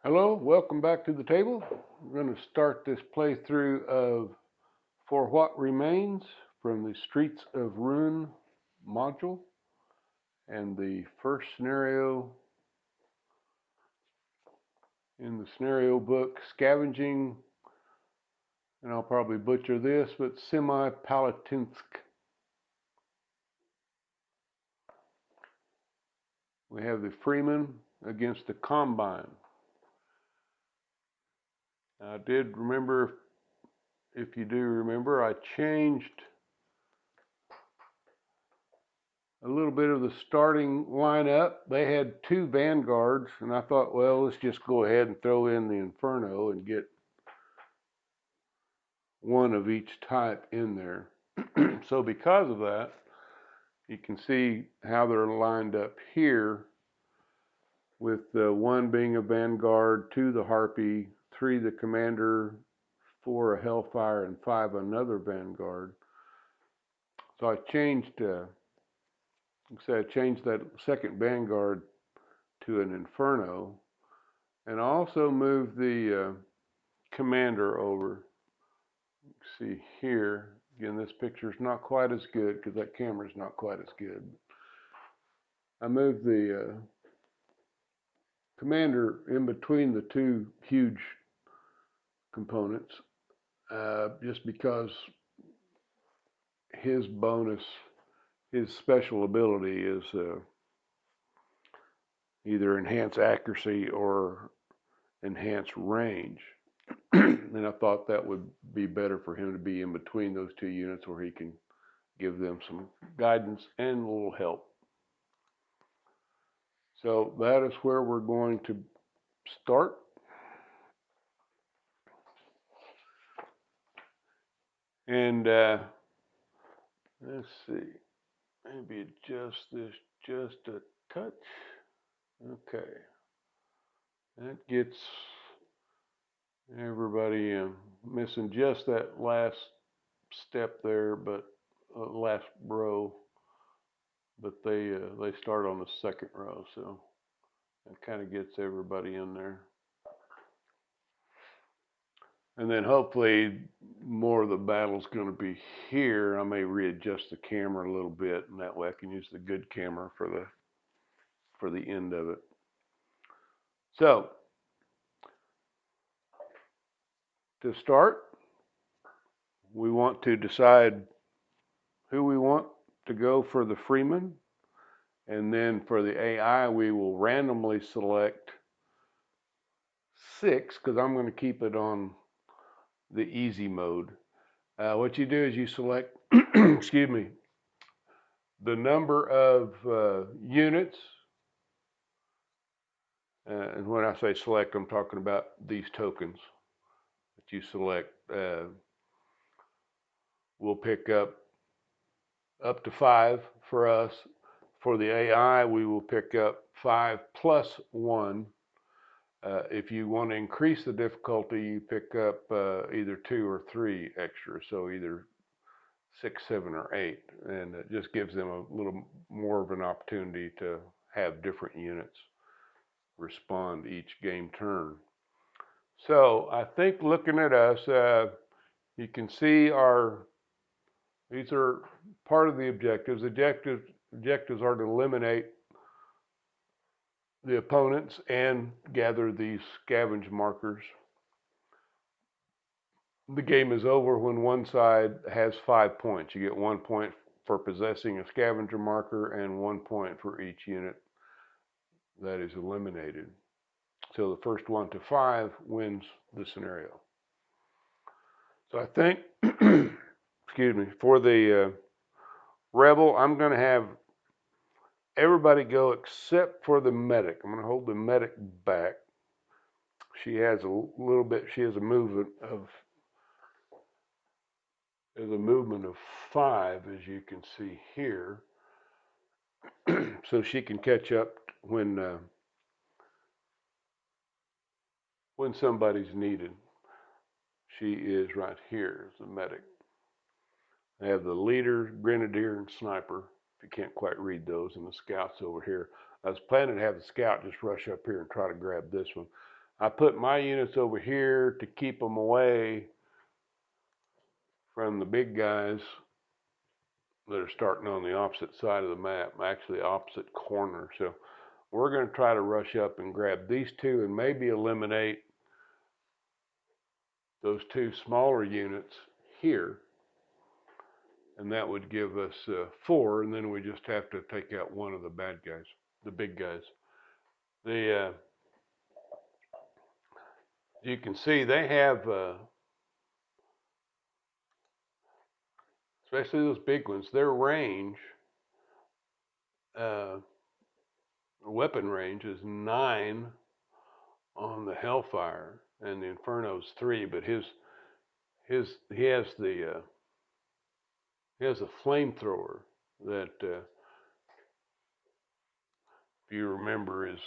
Hello, welcome back to the table. We're going to start this playthrough of For What Remains from the Streets of Ruin module. And the first scenario in the scenario book, Scavenging, and I'll probably butcher this, but Semi-Palatinsk. We have the Freeman against the Combine. I did remember, if you do remember, I changed a little bit of the starting lineup. They had two vanguards, and I thought, well, let's just go ahead and throw in the Inferno and get one of each type in there. So because of that, you can see how they're lined up here, with one being a vanguard, two the Harpy, three the Commander, four a Hellfire, and five another vanguard. So I changed that second vanguard to an Inferno, and I also moved the Commander over. See here, again, this picture is not quite as good because that camera is not quite as good. I moved the Commander in between the two huge components just because his bonus, his special ability is either enhance accuracy or enhance range. And I thought that would be better for him to be in between those two units where he can give them some guidance and a little help. So that is where we're going to start. And let's see, maybe adjust this just a touch. Okay, that gets everybody missing just that last step there, but last row. But they start on the second row, so it kind of gets everybody in there. And then hopefully more of the battle's going to be here. I may readjust the camera a little bit, and that way I can use the good camera for the end of it. So to start, we want to decide who we want to go for the Freeman, and then for the AI we will randomly select 6, because I'm going to keep it on the easy mode. What you do is you select, excuse me, the number of units, and when I say select, I'm talking about these tokens that you select. We'll pick up to 5 for us. For the AI, we will pick up 5 plus 1. If you want to increase the difficulty, you pick up either 2 or 3 extra, so either 6, 7, or 8, and it just gives them a little more of an opportunity to have different units respond each game turn. So I think looking at us, you can see these are part of the objectives. Objectives are to eliminate the opponents and gather these scavenge markers. The game is over when one side has 5 points. You get 1 point for possessing a scavenger marker and 1 point for each unit that is eliminated. So the first 1 to 5 wins the scenario. So I think, excuse me, for the Rebel, I'm going to have everybody go except for the medic. I'm going to hold the medic back. She has a little bit, she has a movement of 5, as you can see here. So she can catch up when somebody's needed. She is right here as the medic. I have the leader, grenadier, and sniper, if you can't quite read those, and the scouts over here. I was planning to have the scout just rush up here and try to grab this one, I put my units over here to keep them away from the big guys that are starting on the opposite side of the map, actually opposite corner. So we're going to try to rush up and grab these two and maybe eliminate those two smaller units here. And that would give us 4, and then we just have to take out one of the bad guys, the big guys. You can see they have, especially those big ones, their range, weapon range is 9 on the Hellfire, and the Inferno's 3. But he has a flamethrower that, if you remember, is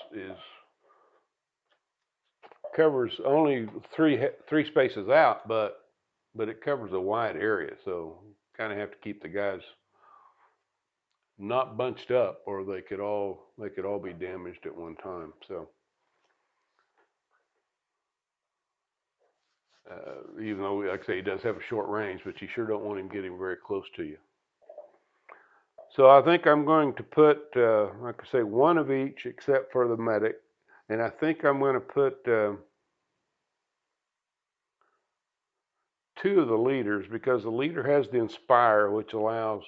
covers only three spaces out, but it covers a wide area. So kind of have to keep the guys not bunched up, or they could all be damaged at one time. So even though, like I say, he does have a short range, but you sure don't want him getting very close to you. So I think I'm going to put, like I say, one of each except for the medic, and I think I'm going to put 2 of the leaders, because the leader has the Inspire, which allows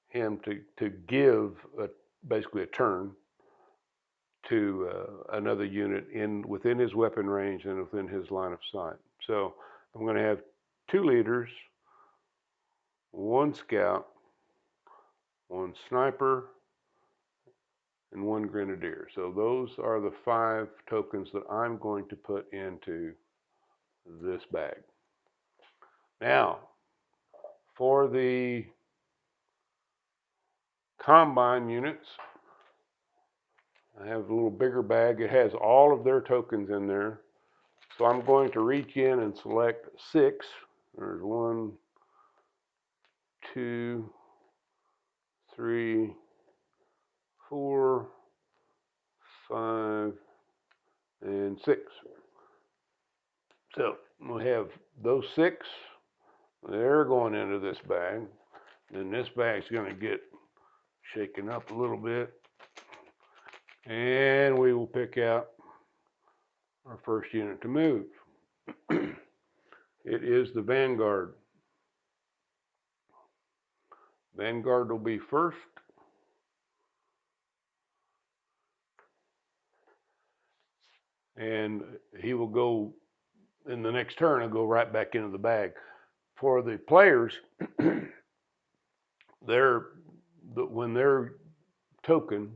him to give basically a turn to another unit within his weapon range and within his line of sight. So I'm going to have 2 leaders, 1 scout, 1 sniper, and 1 grenadier. So those are the 5 tokens that I'm going to put into this bag. Now, for the combine units, I have a little bigger bag. It has all of their tokens in there. So I'm going to reach in and select 6. There's 1, 2, 3, 4, 5, and 6. So we'll have those 6. They're going into this bag. Then this bag's going to get shaken up a little bit. And we will pick out our first unit to move. It is the Vanguard. Vanguard will be first. And he will go, in the next turn, he'll go right back into the bag. For the players, when their token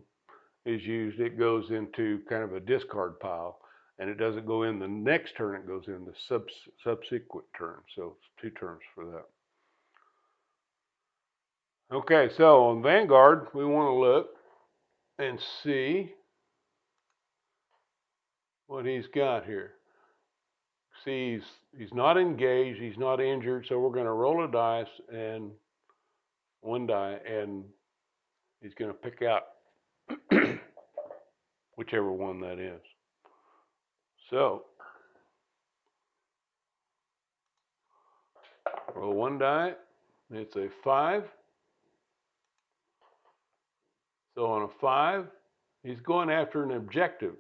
is used, it goes into kind of a discard pile, and it doesn't go in the next turn, it goes in the subsequent turn. So it's 2 turns for that. Okay, so on Vanguard, we want to look and see what he's got here. See, he's not engaged, he's not injured, so we're going to roll a dice, and 1 die, and he's going to pick out whichever one that is. So, roll 1 die, it's a 5. So on a 5, he's going after an objective.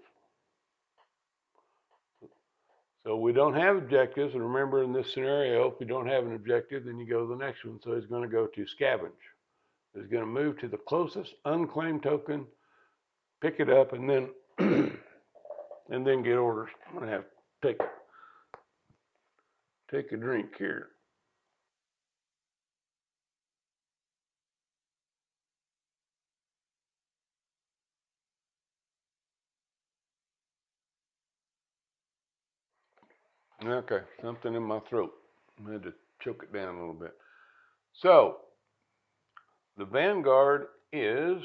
So we don't have objectives, and remember in this scenario, if we don't have an objective, then you go to the next one. So he's going to go to Scavenge. He's going to move to the closest unclaimed token, pick it up, and then and then get orders. I'm going to have to take a drink here. Okay, something in my throat. I had to choke it down a little bit. So the Vanguard is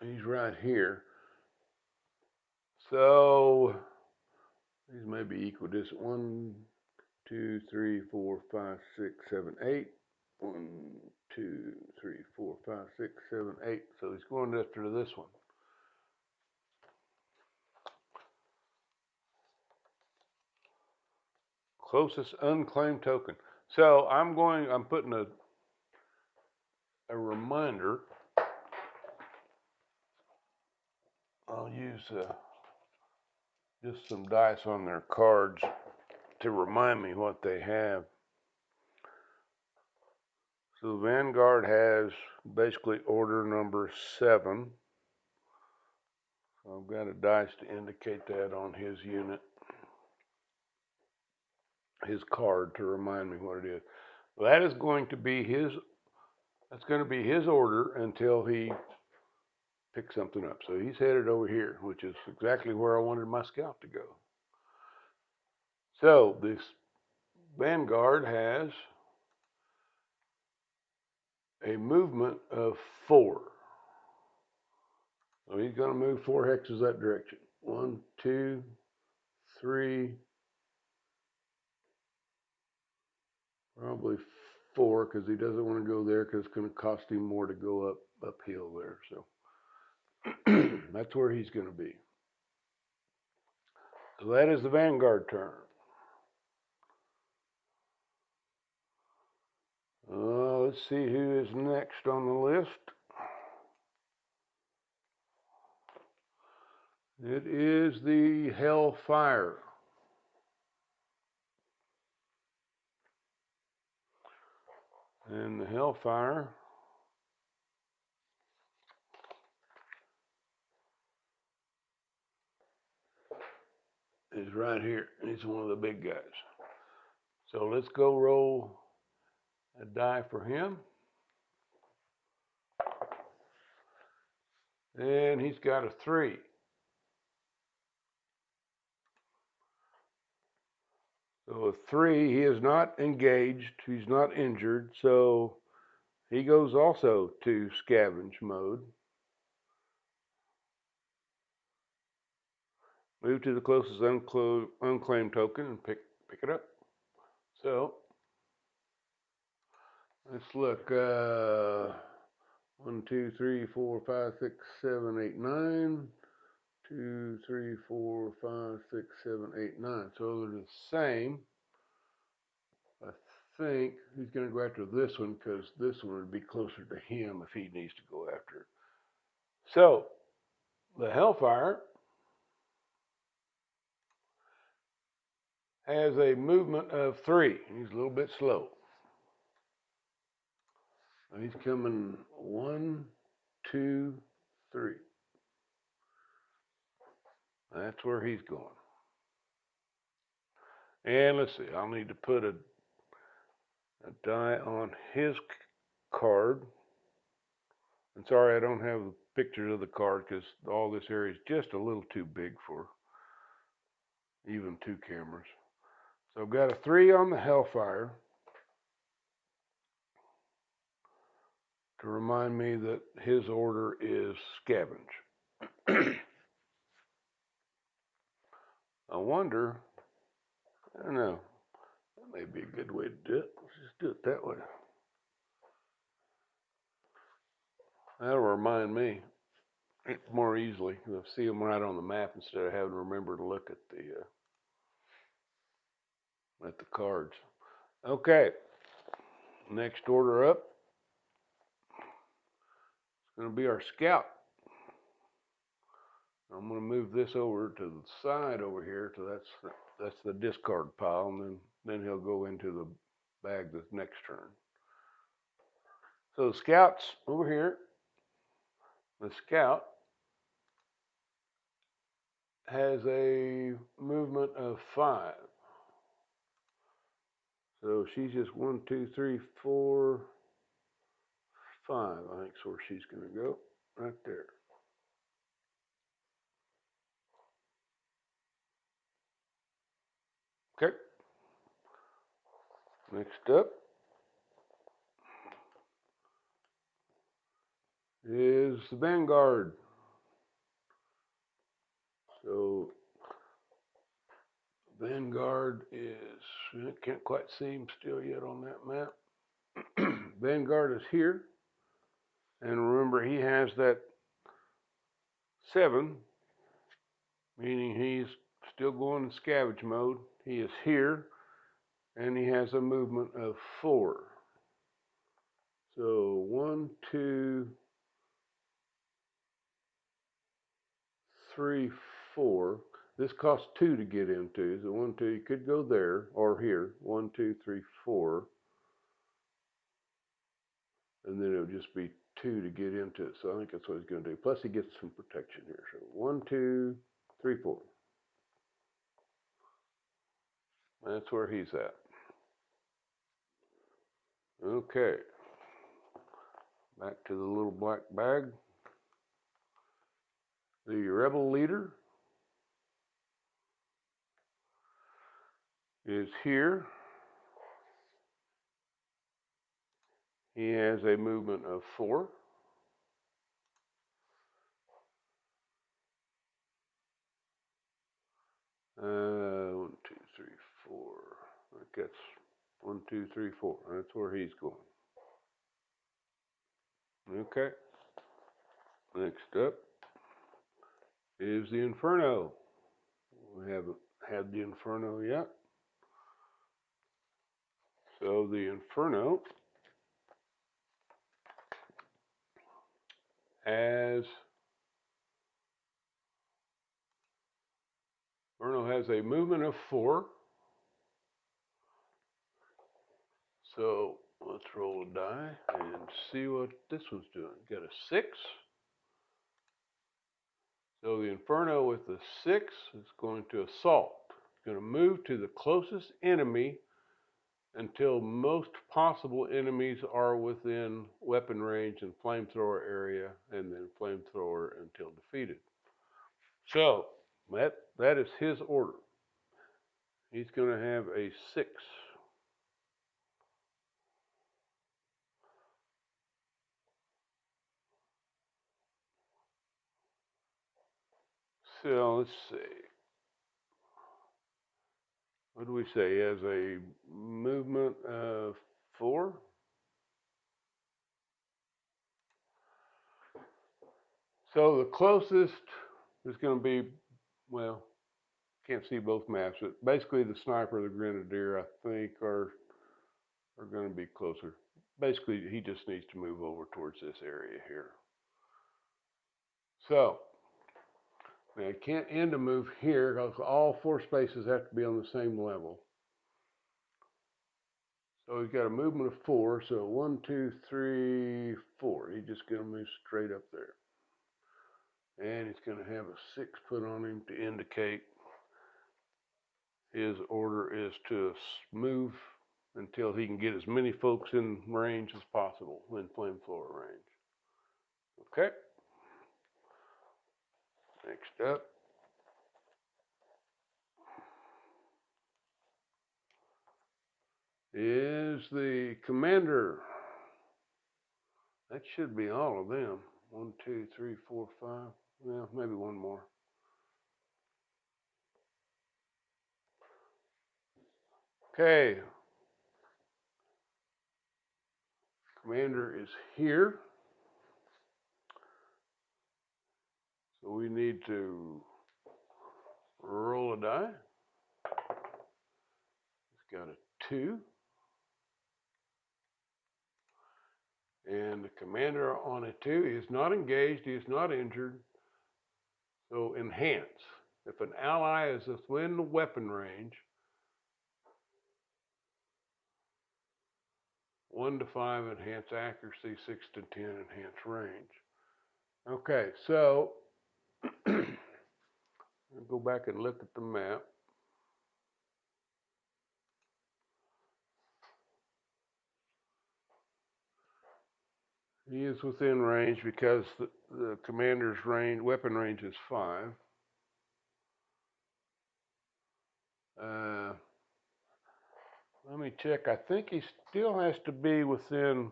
he's right here. So these may be equidistant. 1, 2, 3, 4, 5, 6, 7, 8. 1, 2, 3, 4, 5, 6, 7, 8. So he's going after this one. Closest unclaimed token. So I'm putting a reminder. I'll use just some dice on their cards to remind me what they have. So the Vanguard has basically order number 7. So I've got a dice to indicate that on his unit, his card, to remind me what it is. That is going to be his. That's going to be his order until he picks something up. So he's headed over here, which is exactly where I wanted my scout to go. So this Vanguard has a movement of 4. So he's going to move 4 hexes that direction. 1, 2, 3, probably 4, because he doesn't want to go there because it's going to cost him more to go uphill there. So that's where he's going to be. So that is the Vanguard turn. Let's see who is next on the list. It is the Hellfire. And the Hellfire is right here. He's one of the big guys. So let's go roll a die for him. And he's got a 3. So a 3, he is not engaged, he's not injured, so he goes also to scavenge mode. Move to the closest unclaimed token and pick it up. So let's look. 1, 2, 3, 4, 5, 6, 7, 8, 9. 2, 3, 4, 5, 6, 7, 8, 9. So they're the same. I think he's going to go after this one because this one would be closer to him if he needs to go after it. So the Hellfire has a movement of 3. He's a little bit slow. He's coming 1, 2, 3. That's where he's going. And let's see, I'll need to put a die on his card. And sorry, I don't have pictures of the card because all this area is just a little too big for even 2 cameras. So I've got a 3 on the Hellfire to remind me that his order is scavenge. I wonder, I don't know, that may be a good way to do it. Let's just do it that way. That'll remind me more easily. I'll see them right on the map instead of having to remember to look at the cards. Okay, next order up is going to be our scout. I'm going to move this over to the side over here, so that's the discard pile, and then he'll go into the bag the next turn. So the scout's over here. The scout has a movement of 5. So she's just 1, 2, 3, 4, 5. I think is where she's going to go, right there. Okay. Next up is the Vanguard. So Vanguard is, I can't quite see him still yet on that map, Vanguard is here. And remember, he has that 7, meaning he's still going in scavenge mode. He is here, and he has a movement of 4. So 1, 2, 3, 4. This costs 2 to get into. So 1, 2, you could go there or here. 1, 2, 3, 4. And then it would just be 2 to get into it. So I think that's what he's going to do. Plus he gets some protection here. So 1, 2, 3, 4. That's where he's at. Okay. Back to the little black bag. The rebel leader is here. He has a movement of 4. 1, 2, 3, 4. I think that's 1, 2, 3, 4. That's where he's going. Okay. Next up is the Inferno. We haven't had the Inferno yet. So the Inferno has a movement of 4. So let's roll a die and see what this one's doing. Got a 6. So the Inferno with the 6 is going to assault. It's going to move to the closest enemy until most possible enemies are within weapon range and flamethrower area, and then flamethrower until defeated. So that is his order. He's going to have a 6. So let's see. What do we say? He has a movement of 4. So the closest is going to be, well, can't see both maps, but basically the sniper, the grenadier, I think, are going to be closer. Basically, he just needs to move over towards this area here. So now I can't end a move here because all 4 spaces have to be on the same level. So he's got a movement of 4. So 1, 2, 3, 4. He's just going to move straight up there. And he's going to have a 6 put on him to indicate his order is to move until he can get as many folks in range as possible, in flamethrower range. Okay. Next up is the commander. That should be all of them. 1, 2, 3, 4, 5. Well, maybe one more. Okay. Commander is here. So we need to roll a die. It's got a 2. And the commander on a 2 is not engaged. He is not injured. So enhance. If an ally is within the weapon range, 1 to 5 enhance accuracy, 6 to 10 enhance range. Okay, so I'll go back and look at the map. He is within range because the commander's range, weapon range is 5. Let me check. I think he still has to be within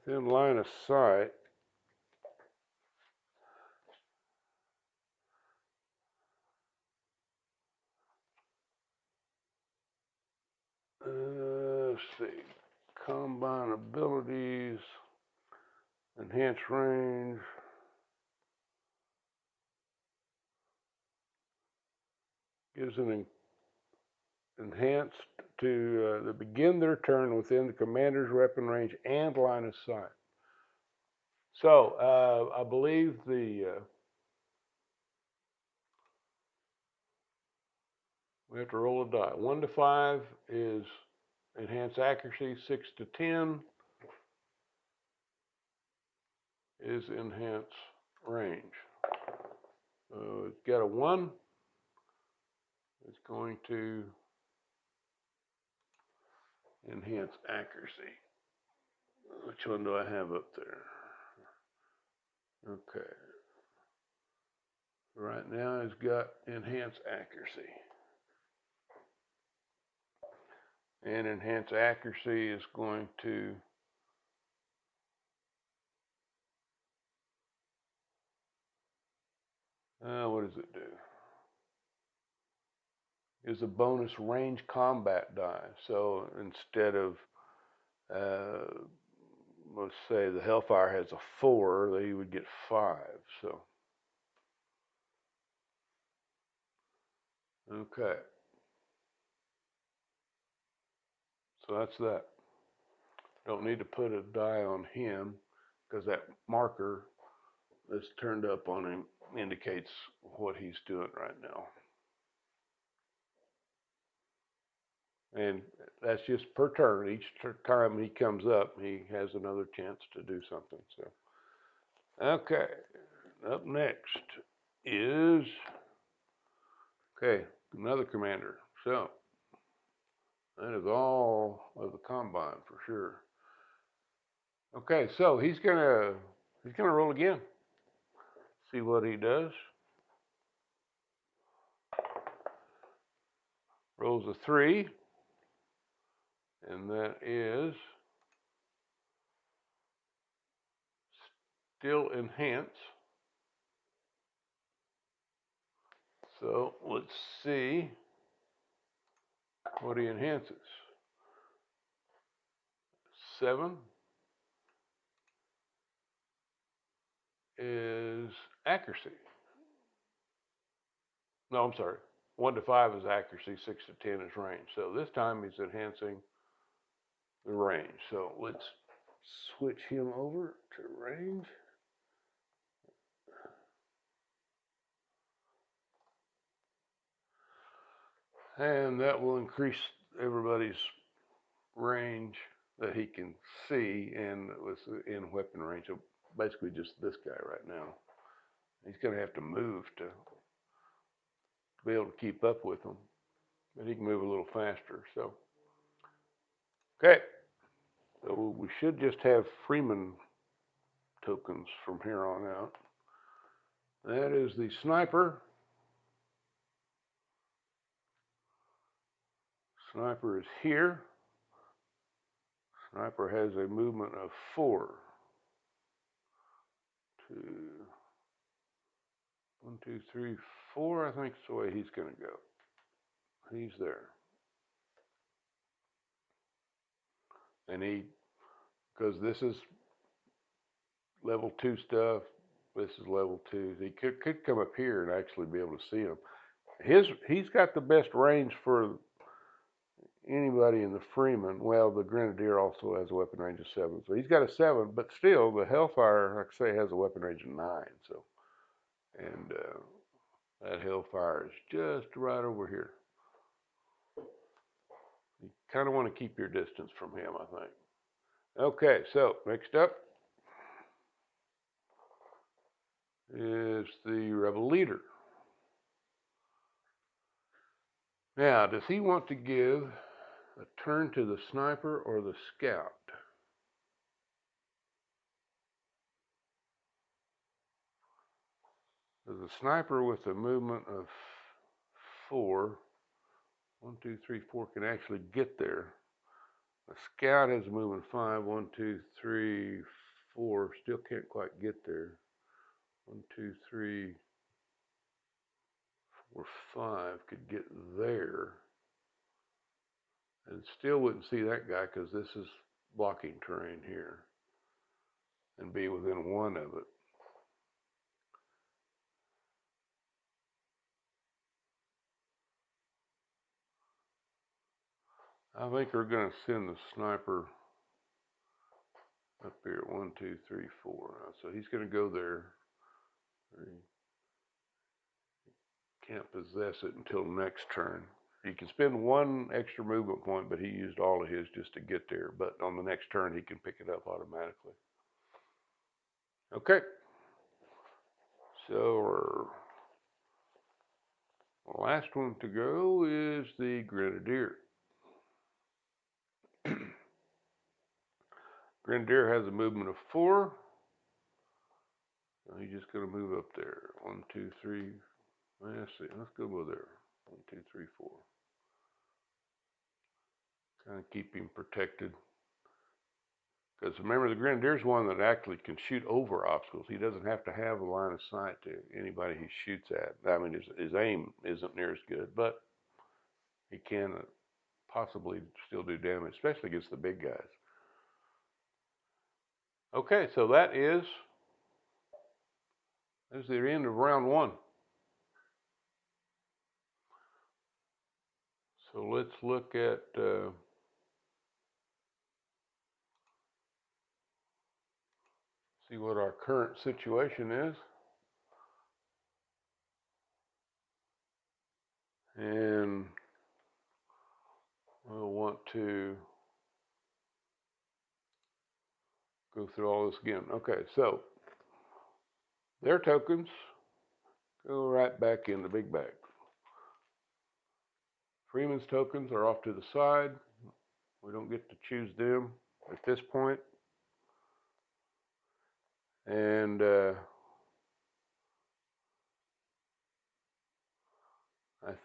line of sight. abilities, enhanced range. Gives an enhanced to they begin their turn within the commander's weapon range and line of sight. So I believe we have to roll a die. 1 to 5 is enhanced accuracy. 6 to 10 is enhanced range. So it's got a 1. It's going to enhance accuracy. Which one do I have up there? Okay. Right now it's got enhanced accuracy. And enhanced accuracy is going to what does it do? Is a bonus range combat die. So instead of let's say the Hellfire has a 4, they would get 5. So okay. So that's that. Don't need to put a die on him because that marker that's turned up on him indicates what he's doing right now. And that's just per turn. Each time he comes up, he has another chance to do something. So, okay. Up next is, okay, another commander. So, that is all of the combine for sure. Okay, so he's gonna roll again. See what he does. Rolls a 3, and that is still enhance. So let's see what he enhances. 7 is accuracy. No, I'm sorry. 1 to 5 is accuracy, 6 to 10 is range. So this time he's enhancing the range. So let's switch him over to range. And that will increase everybody's range that he can see and in weapon range. So basically just this guy right now. He's going to have to move to be able to keep up with them. But he can move a little faster. So, okay. So we should just have Freeman tokens from here on out. That is the sniper. Sniper is here. Sniper has a movement of 4. 2, 1, 2, 3, 4. I think is the way he's going to go. He's there. And because this is level 2 stuff, this is level 2. He could come up here and actually be able to see him. He's got the best range for anybody in the Freeman. Well, the Grenadier also has a weapon range of 7, so he's got a 7. But still, the Hellfire, like I say, has a weapon range of 9. So, and that Hellfire is just right over here. You kind of want to keep your distance from him, I think. Okay, so next up is the Rebel Leader. Now, does he want to give a turn to the Sniper or the Scout? The Sniper with a movement of 4, 1, 2, 3, 4 can actually get there. The Scout has a movement of 5, 1, 2, 3, 4, still can't quite get there. 1, 2, 3, 4, 5 could get there. And still wouldn't see that guy because this is blocking terrain here and be within 1 of it. I think we're going to send the sniper up here, 1, 2, 3, 4. So he's going to go there. He can't possess it until next turn. He can spend 1 extra movement point, but he used all of his just to get there. But on the next turn, he can pick it up automatically. Okay. So our last one to go is the Grenadier. Grenadier has a movement of 4. He's just going to move up there. 1, 2, 3. Let's see. Let's go over there. 1, 2, 3, 4. Kind of keep him protected. Because remember, the Grenadier's one that actually can shoot over obstacles. He doesn't have to have a line of sight to anybody he shoots at. I mean, his aim isn't near as good, but he can possibly still do damage, especially against the big guys. Okay, so that's the end of round 1. So let's look at see what our current situation is. And we'll want to go through all this again. Okay, so their tokens go right back in the big bag. Freeman's tokens are off to the side. We don't get to choose them at this point. And I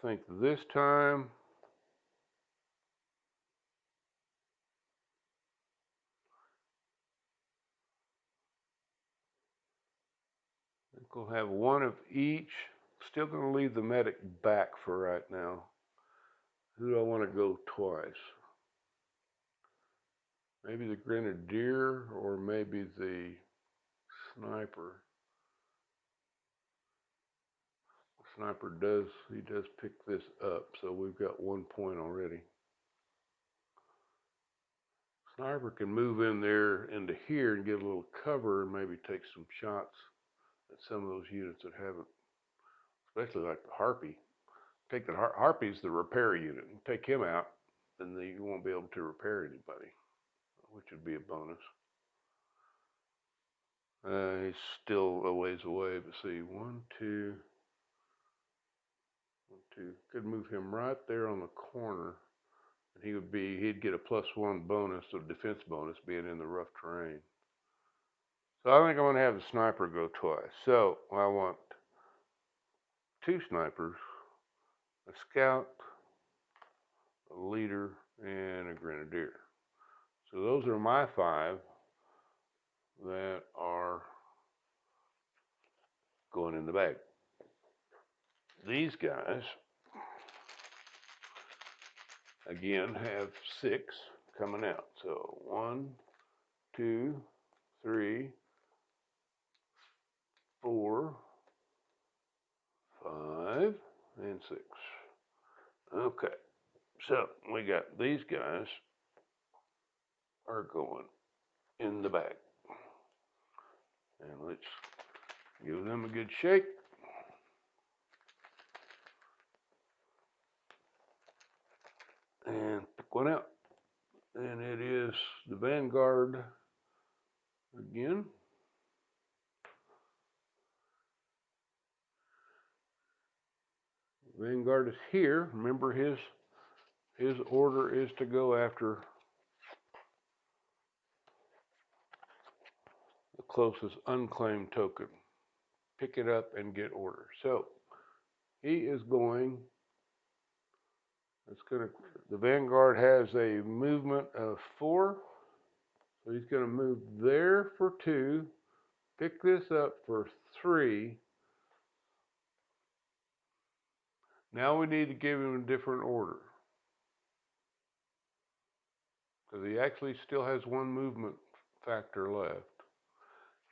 think this time I think we'll have 1 of each. Still going to leave the medic back for right now. Who do I want to go twice? Maybe the Grenadier or maybe the Sniper. Sniper does pick this up, so we've got 1 point already. Sniper can move in there into here and get a little cover and maybe take some shots at some of those units that haven't, especially like the Harpy. Take the Harpy's the repair unit. Take him out, then you won't be able to repair anybody, which would be a bonus. He's still a ways away, but see, 1, 2, 1, 2. Could move him right there on the corner, and he'd get a +1 bonus, a defense bonus, being in the rough terrain. So I think I'm going to have the Sniper go twice. So I want 2 snipers, a scout, a leader, and a Grenadier. So those are my 5 that are going in the bag. These guys, again, have 6 coming out. So 1, 2, 3, 4, 5, and 6. Okay, so we got these guys are going in the bag. And let's give them a good shake. And pick one out. And it is the Vanguard again. Vanguard is here. Remember, his order is to go after the closest unclaimed token. Pick it up and get order. So he is going. The Vanguard has a movement of 4. So he's going to move there for 2. Pick this up for 3. Now we need to give him a different order. because he actually still has one movement factor left.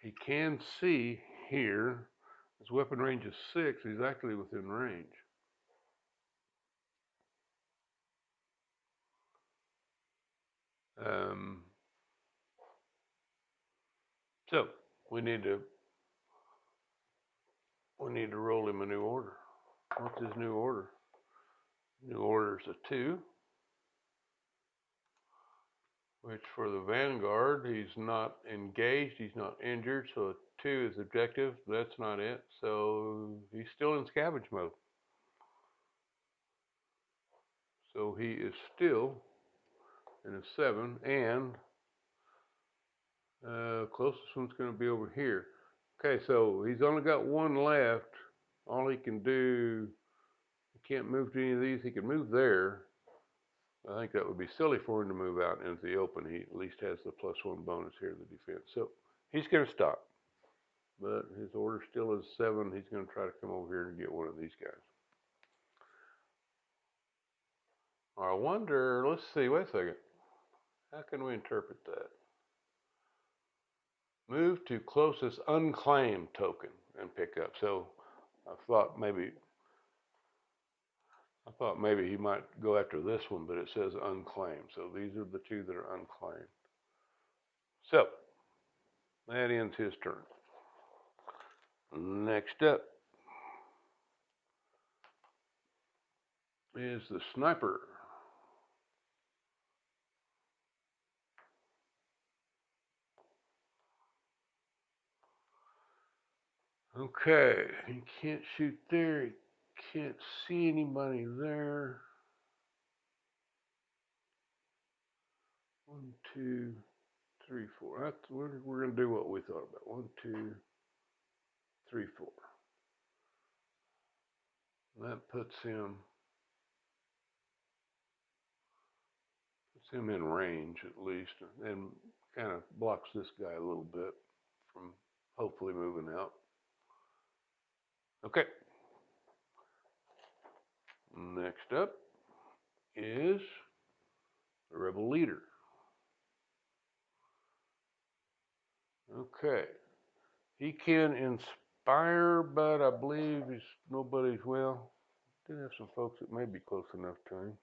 He can see here. His weapon range is 6. He's actually within range. So we need to roll him a new order. What's his new order? New order is a 2, which for the Vanguard, he's not engaged, he's not injured, so a 2 is objective. That's not it. So he's still in scavenge mode. So he is still in a 7, and closest one's going to be over here. Okay, so he's only got 1 left. All he can do, he can't move to any of these. He can move there. I think that would be silly for him to move out into the open. He at least has the +1 bonus here in the defense. So he's going to stop. But his order still is 7. He's going to try to come over here and get one of these guys. I wonder, let's see, wait a second. How can we interpret that? Move to closest unclaimed token and pick up. So I thought maybe he might go after this one, but it says unclaimed. So these are the 2 that are unclaimed. So that ends his turn. Next up is the sniper. Okay, he can't shoot there. He can't see anybody there. 1, 2, 3, 4. We're going to do what we thought about. 1, 2, 3, 4. That puts him in range at least, and kind of blocks this guy a little bit from hopefully moving out. Okay. Next up is the rebel leader. Okay. He can inspire, but I believe he's nobody's, well, do have some folks that may be close enough to him.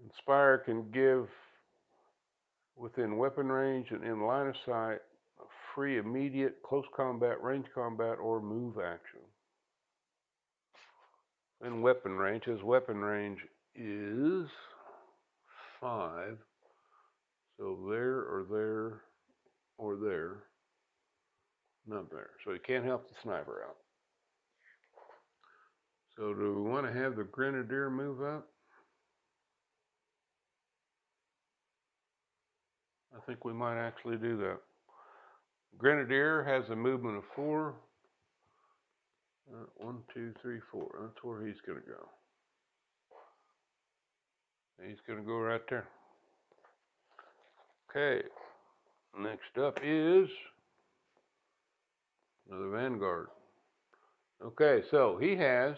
Inspire can give within weapon range and in line of sight a free immediate close combat, range combat, or move action. In weapon range, his weapon range is 5. So there or there or there, not there. So he can't help the sniper out. So do we want to have the grenadier move up? I think we might actually do that. Grenadier has a movement of 4. 1, 2, 3, 4. That's where he's going to go. He's going to go right there. Okay. Next up is another Vanguard. Okay, so he has,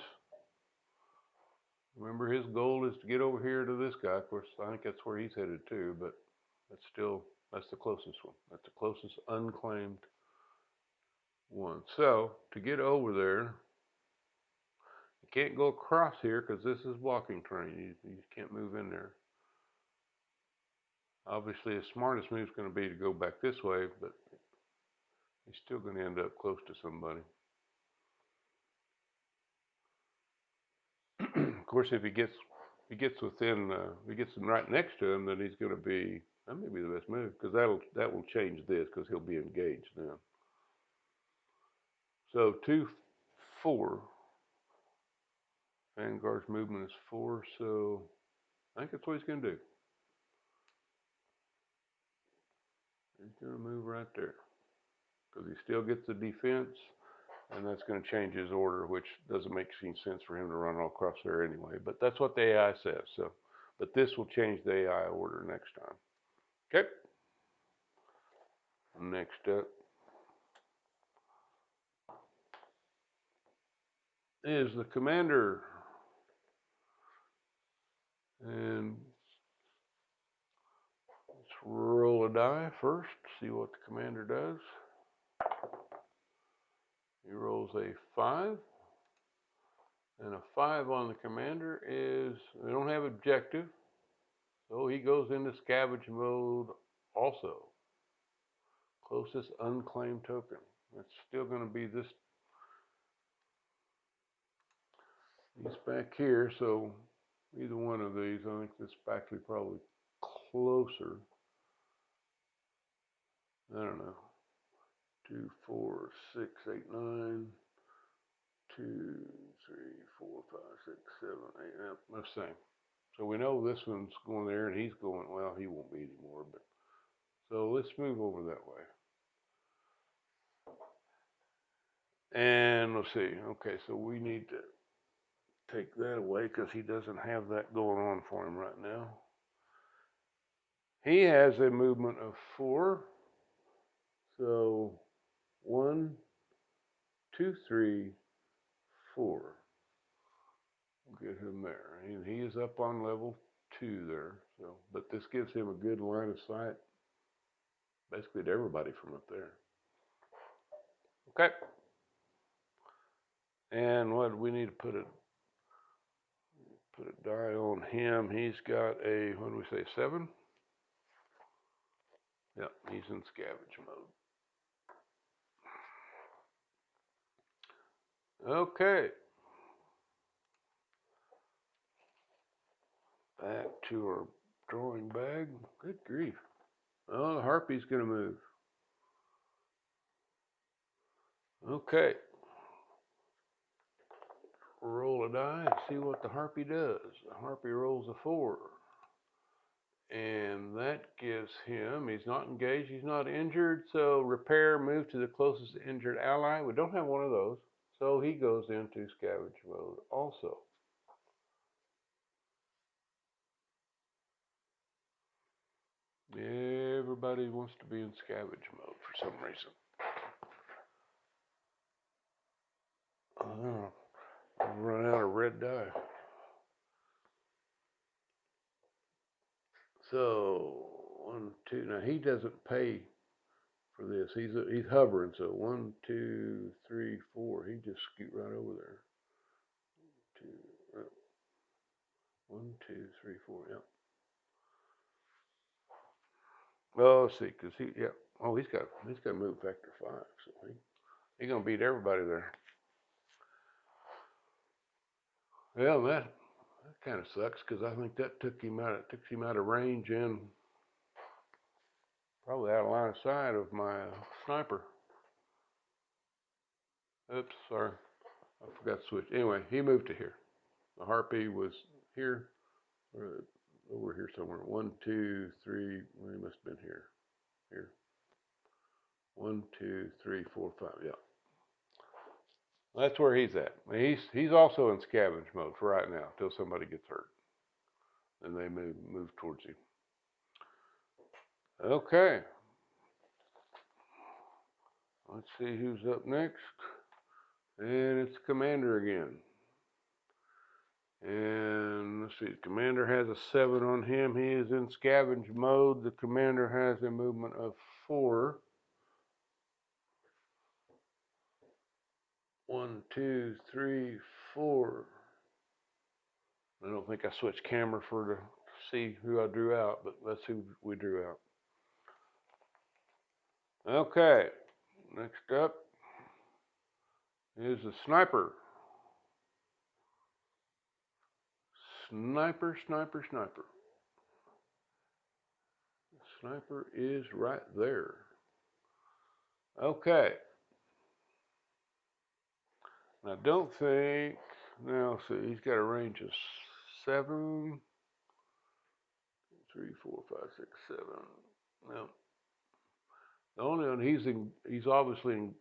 remember his goal is to get over here to this guy. Of course, I think that's where he's headed too, but that's the closest one. That's the closest unclaimed one. So to get over there, you can't go across here because this is blocking terrain. You can't move in there. Obviously, the smartest move is going to be to go back this way, but he's still going to end up close to somebody. Of course, if he gets within, if he gets right next to him, then he's going to be, that may be the best move, because that will change this, because he'll be engaged then. So 2, 4. Vanguard's movement is 4, so I think that's what he's going to do. He's going to move right there, because he still gets the defense, and that's going to change his order, which doesn't make any sense for him to run all across there anyway. But that's what the AI says. So, but this will change the AI order next time. Okay. Next up is the commander. And let's roll a die first, see what the commander does. He rolls a 5. And a 5 on the commander is, we don't have objective, so he goes into scavenge mode also. Closest unclaimed token. It's still going to be this. He's back here, so either one of these, I think this is actually probably closer. I don't know. 2, 4, 6, 8, 9. 2, 3, 4, 5, 6, 7, 8. Yep, that's the same. So we know this one's going there, and he's going. Well, he won't be anymore. But so let's move over that way. And let's see. Okay, so we need to take that away because he doesn't have that going on for him right now. He has a movement of 4. So 1, 2, 3, 4. We'll get him there. And he is up on level 2 there. So, but this gives him a good line of sight, basically to everybody from up there. Okay. And what we need to put a die on him. He's got a, what do we say, 7? Yep, he's in scavenge mode. Okay. Back to our drawing bag. Good grief. Oh, the harpy's going to move. Okay. Roll a die and see what the harpy does. The harpy rolls a 4. And that gives him, he's not engaged, he's not injured, so repair, move to the closest injured ally. We don't have one of those, so he goes into scavenge mode also. Everybody wants to be in scavenge mode for some reason. I've run out of red die. So 1, 2. Now he doesn't pay for this. He's hovering. So 1, 2, 3, 4. He just scoot right over there. 2, 1, 2, 3, 4. Yep. Oh, let's see, cause he's got move factor 5, so he's gonna beat everybody there. Well, that kind of sucks because I think that took him out of range and probably out of line of sight of my sniper. Oops, sorry, I forgot to switch. Anyway, he moved to here. The harpy was here, or over here somewhere. 1, 2, 3. Well, he must have been here. Here. 1, 2, 3, 4, 5. Yeah. That's where he's at. He's also in scavenge mode for right now until somebody gets hurt. And they move towards him. Okay. Let's see who's up next. And it's Commander again. And let's see, the Commander has a 7 on him. He is in scavenge mode. The Commander has a movement of 4. 1, 2, 3, 4. I don't think I switched camera to see who I drew out, but that's who we drew out. Okay, next up is the sniper. Sniper. The sniper is right there. Okay. I don't think, now let's see, he's got a range of 7, 3, 4, 5, 6, 7. No. The only one he's obviously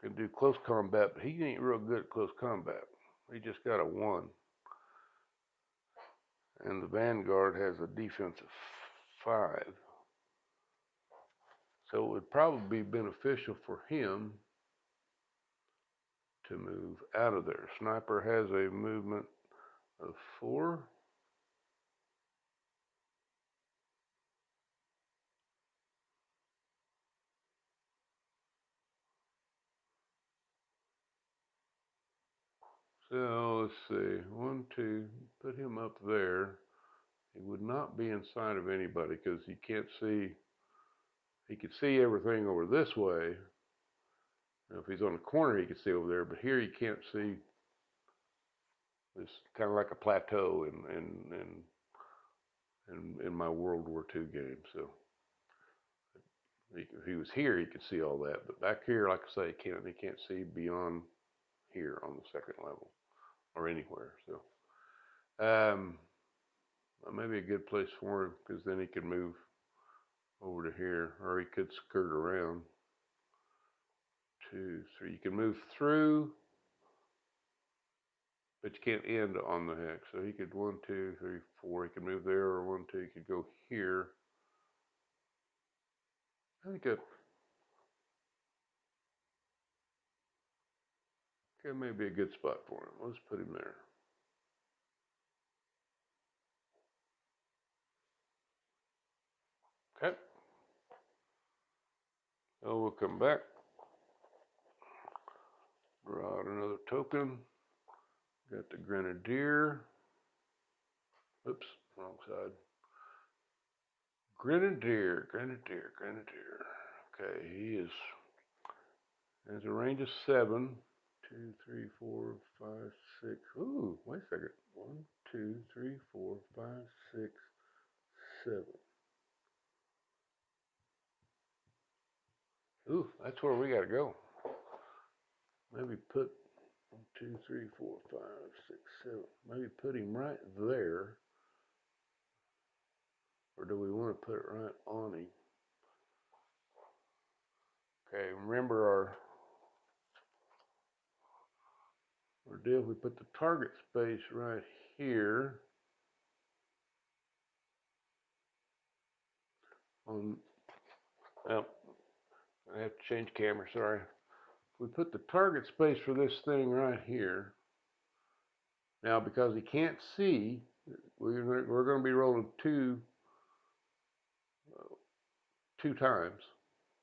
can do close combat, but he ain't real good at close combat. He just got a 1. And the Vanguard has a defense of 5. So it would probably be beneficial for him to move out of there. Sniper has a movement of 4. So let's see, 1, 2, put him up there. He would not be inside of anybody because you can't see. He could see everything over this way. Now, if he's on the corner, he could see over there, but here you can't see. It's kind of like a plateau in my World War II game. So if he was here, he could see all that. But back here, like I say, he can't see beyond here on the second level or anywhere. So that may be a good place for him because then he could move over to here, or he could skirt around. 2, 3. You can move through, but you can't end on the hex. So he could 1, 2, 3, 4. He could move there, or 1, 2. He could go here. I think that may be a good spot for him. Let's put him there. Okay. So we'll come back. Draw out another token. Got the Grenadier. Oops, wrong side. Grenadier. Okay, he has a range of 7. 2, 3, 4, 5, 6. Ooh, wait a second. 1, 2, 3, 4, 5, 6, 7. Ooh, that's where we got to go. Maybe put 1, 2, 3, 4, 5, 6, 7. Maybe put him right there. Or do we want to put it right on him? Okay, remember our deal. We put the target space right here. Well, I have to change camera, sorry. We put the target space for this thing right here. Now, because he can't see, we're going to be rolling two times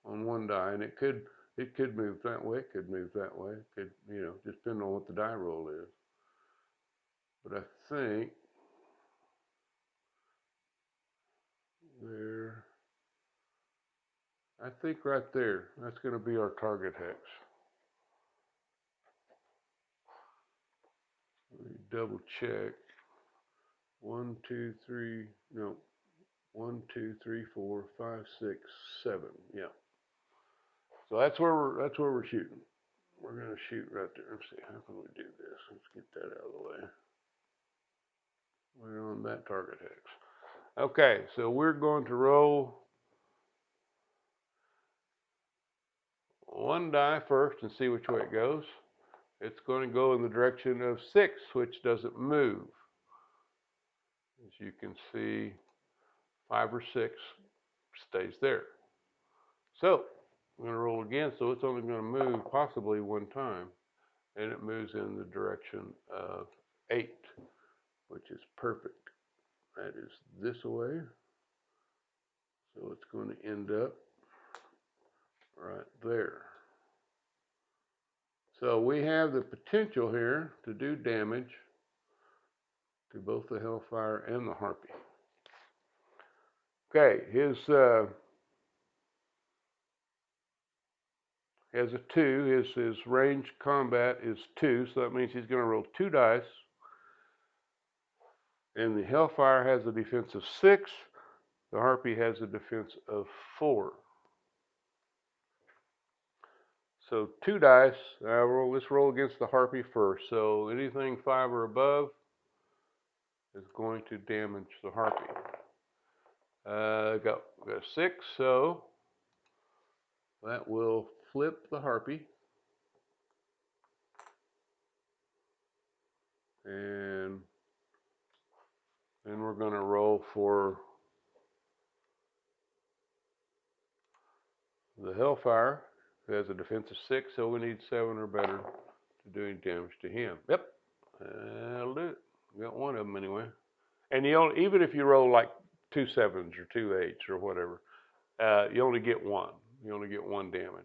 on one die, and it could move that way, it could move that way, it could, just depending on what the die roll is. But I think there, right there, that's going to be our target hex. Let me double check. 1, 2, 3, no. 1, 2, 3, 4, 5, 6, 7. Yeah. So that's where we're shooting. We're gonna shoot right there. Let's see, how can we do this? Let's get that out of the way. We're on that target hex. Okay, so we're going to roll one die first and see which way it goes. It's going to go in the direction of 6, which doesn't move. As you can see, 5 or 6 stays there. So I'm going to roll again, so it's only going to move possibly one time, and it moves in the direction of 8, which is perfect. That is this way, so it's going to end up right there. So we have the potential here to do damage to both the Hellfire and the Harpy. Okay, his has a 2. His range combat is 2, so that means he's going to roll 2 dice. And the Hellfire has a defense of 6. The Harpy has a defense of 4. So 2 dice. Let's roll against the Harpy first. So anything 5 or above is going to damage the Harpy. Got a 6, so that will flip the Harpy. And then we're going to roll for the Hellfire. It has a defense of 6, so we need 7 or better to do any damage to him. Yep, that'll do it. We got one of them anyway. And you only, even if you roll like 2 7s or 2 8s or whatever, you only get one. You only get one damage.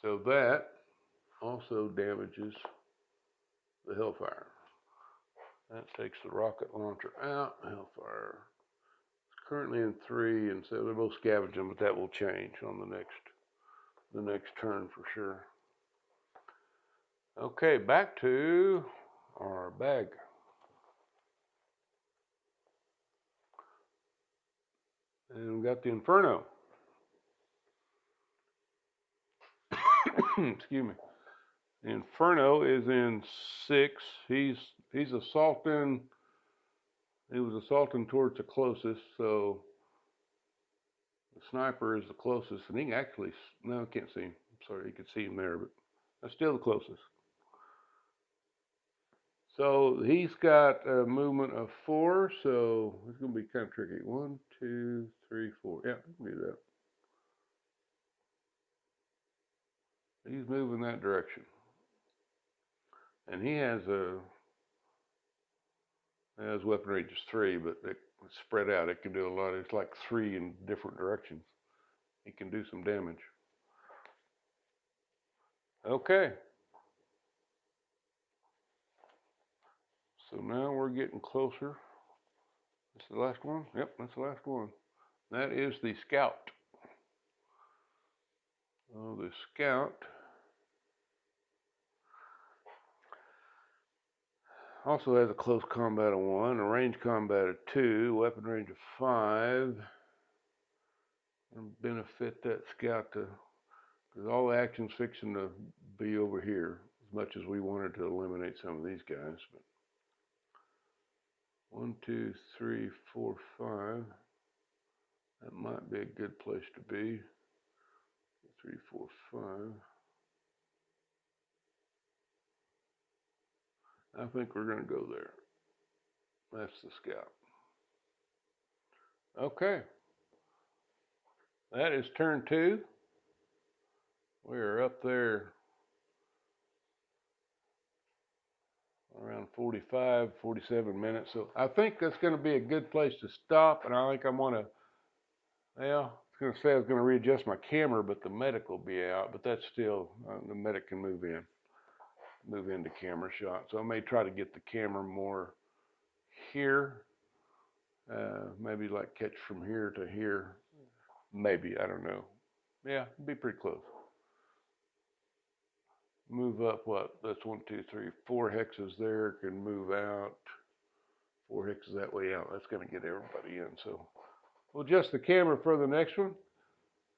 So that also damages the Hellfire. That takes the rocket launcher out. Hellfire is currently in 3, and so they're both scavenging, but that will change on the next turn for sure. Okay, back to our bag. And we got the Inferno. Excuse me. The Inferno is in 6. He's assaulting. He was assaulting towards the closest, so the sniper is the closest, and he can actually, no, I can't see him. I'm sorry, you can see him there, but that's still the closest. So he's got a movement of 4, so it's going to be kind of tricky. 1, 2, 3, 4. Yeah, I can do that. He's moving that direction. And he has weapon range is 3, but it's spread out. It can do a lot. It's like 3 in different directions. He can do some damage. Okay. So now we're getting closer. That's the last one? Yep, that's the last one. That is the Scout. Oh, the Scout also has a close combat of 1, a range combat of 2, weapon range of 5. And benefit that Scout to, because all the action's fixing to be over here, as much as we wanted to eliminate some of these guys. But 1, 2, 3, 4, 5. That might be a good place to be. 3, 4, 5. I think we're going to go there. That's the Scout. Okay. That is turn 2. We are up there around 45, 47 minutes. So I think that's going to be a good place to stop. And I think I'm going to, well, I was going to say I was going to readjust my camera, but the medic will be out. But that's still, the medic can move into camera shot. So I may try to get the camera more here. Maybe like catch from here to here. Maybe, I don't know. Yeah, it'd be pretty close. Move up what? That's 1, 2, 3, 4 hexes there. Can move out 4 hexes that way out. That's going to get everybody in. So we'll adjust the camera for the next one,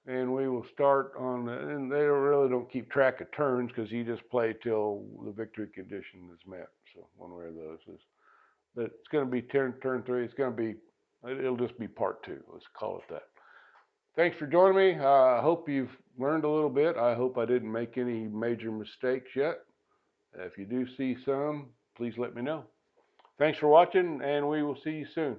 and we will start on. And they really don't keep track of turns because you just play till the victory condition is met. So one way or the other is. But it's going to be turn 3. It's going to be. It'll just be part 2. Let's call it that. Thanks for joining me. I hope you've learned a little bit. I hope I didn't make any major mistakes yet. If you do see some, please let me know. Thanks for watching, and we will see you soon.